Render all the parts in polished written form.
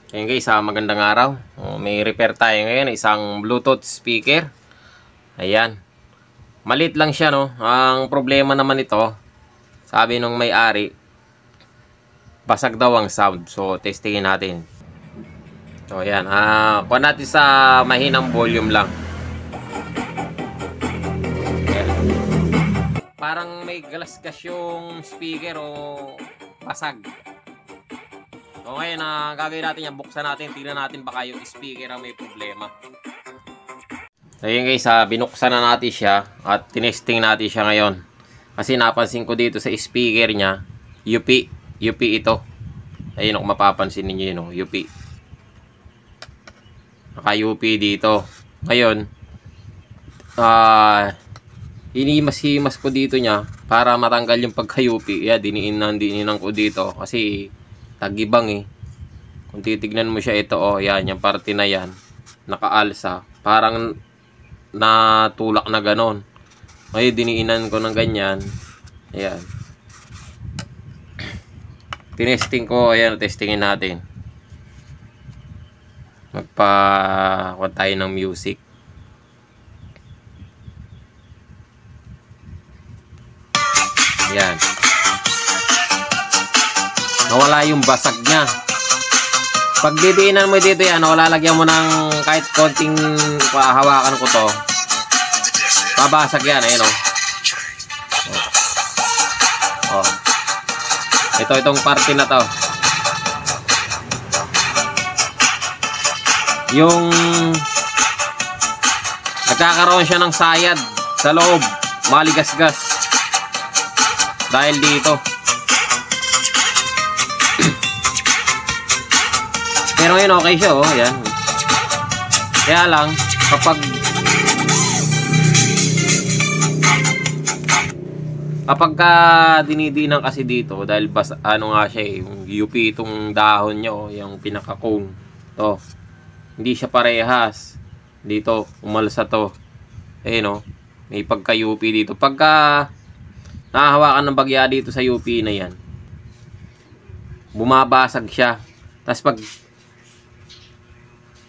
Ayan guys, magandang araw. May repair tayo ngayon, isang Bluetooth speaker. Ayan. Maliit lang siya, no. Ang problema naman ito, sabi nung may-ari, basag daw ang sound. So, testingin natin. So, ayan. Kuha natin sa mahinang volume lang. Ayan. Parang may galasgas yung speaker o basag. So ngayon, gagawin natin yan, buksan natin, tingnan natin baka yung speaker ang may problema. So yun guys, binuksan na natin siya at tinesting natin siya ngayon. Kasi napansin ko dito sa speaker niya, UP ito. Ayun kung mapapansin ninyo yun, UP. Naka-UP dito. Ngayon, hinimas-himas ko dito niya para matanggal yung pagka-UP. Yeah, diniinan ko dito kasi tagibang Kung titignan mo siya, ito yan, yung parte na yan nakaalsa, parang natulak na ganon. Ngayon diniinan ko ng ganyan. Ayan, tinesting ko. Ayan, testingin natin. Magpa-kuha tayo ng music. Ayan, nawala yung basag niya. Pag didiinan mo dito yan, lalagyan mo ng kahit konting hawakan ko to, babasag yan. Ayun itong parte na to, yung nagkakaroon siya ng sayad sa loob, maligasgas dahil dito. Pero ngayon okay siya, ayan. Kaya lang, kapag dinidinan kasi dito, dahil nga siya yung UP itong dahon niya, yung pinaka-cone to, hindi siya parehas dito, umalsa to. Ayun, may pagka-UP dito. Pagka nahahawakan ng bagya dito sa UP na yan, bumabasag siya. Tapos pag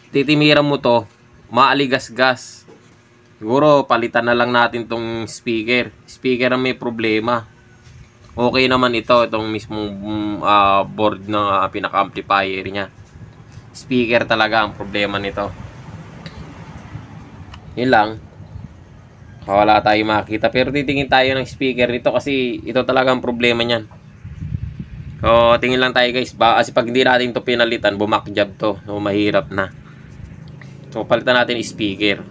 titimiran mo to, maaligasgas. Siguro palitan na lang natin tong speaker ang may problema. Okay naman itong mismong board ng pinaka-amplifier niya. Speaker talaga ang problema nito. Yun lang, wala tayo makita, pero titingin tayo ng speaker nito kasi ito talaga ang problema niyan. So tingin lang tayo guys, kasi pag hindi natin to pinalitan, bumakjab to, so mahirap na. So palitan natin speaker.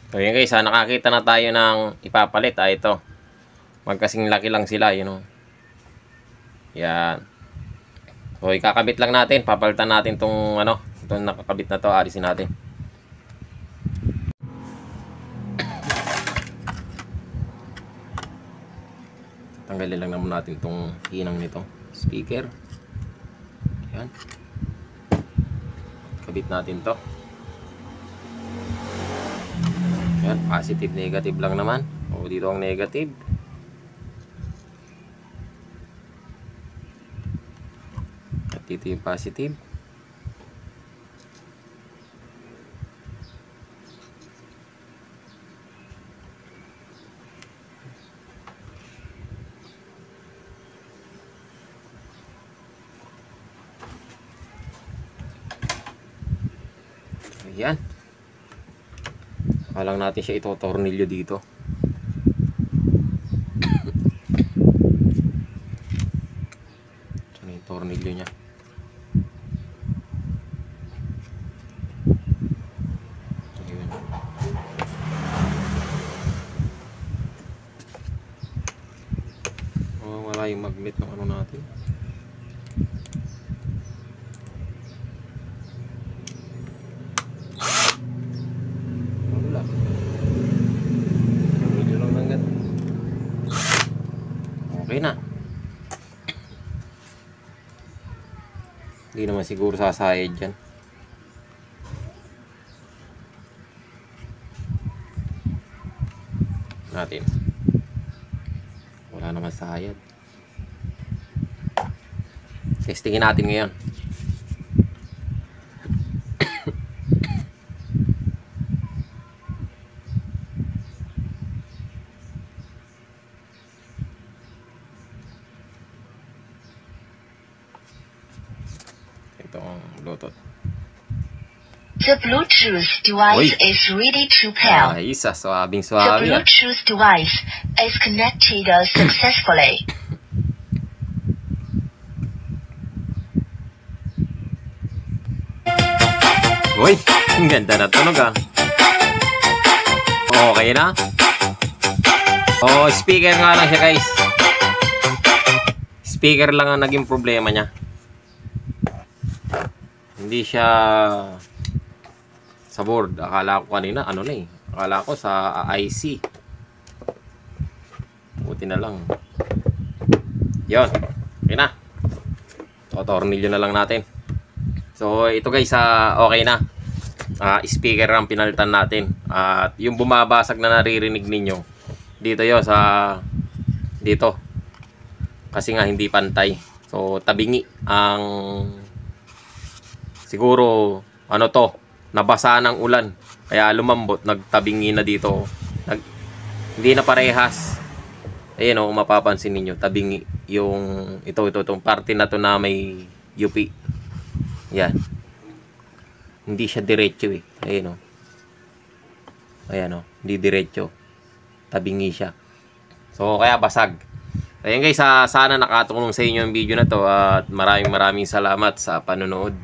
So yun guys, nakakita na tayo ng ipapalit. Ito, magkasing laki lang sila, yan. So ikakabit lang natin, papalitan natin tong itong nakakabit na to, alisin natin. Tanggalin lang naman natin tong hinang nito speaker. Yan, kabit natin to. Yan, positive negative lang naman. Dito ang negative. At dito yung positive. Ayan. Lang natin siya ito-tornilyo dito. Saan yung tornilyo niya? Ayun. Wala yung magnet ng natin. Okay na. Hindi naman siguro sasayad dyan. Natin. Wala naman sayad. Testingin natin ngayon. Bluetooth. The Bluetooth device is ready to pair. Isa, swabing The swabe. Bluetooth device is connected successfully. Uy, ang ganda na tunog ah. Okay na. Oh, speaker nga lang siya guys. Speaker lang ang naging problema niya. Hindi siya sa board. Akala ko kanina, ano na eh. Akala ko sa IC. Buti na lang. Yon. Okay na. So, tornilyo na lang natin. So, ito guys, okay na. Speaker ang pinalitan natin. At yung bumabasag na naririnig ninyo, dito yun sa dito. Kasi nga hindi pantay. So, tabingi ang siguro, ano to, nabasa ng ulan. Kaya lumambot, nagtabingi na dito. Hindi na parehas. Ayan o, mapapansin ninyo, tabingi yung itong parte na to na may UP. Yan. Hindi siya diretso eh. Ayan o. Ayan o, hindi diretso. Tabingi siya. So, kaya basag. Ayan guys, sana nakatulong sa inyo yung video na to at maraming salamat sa panonood.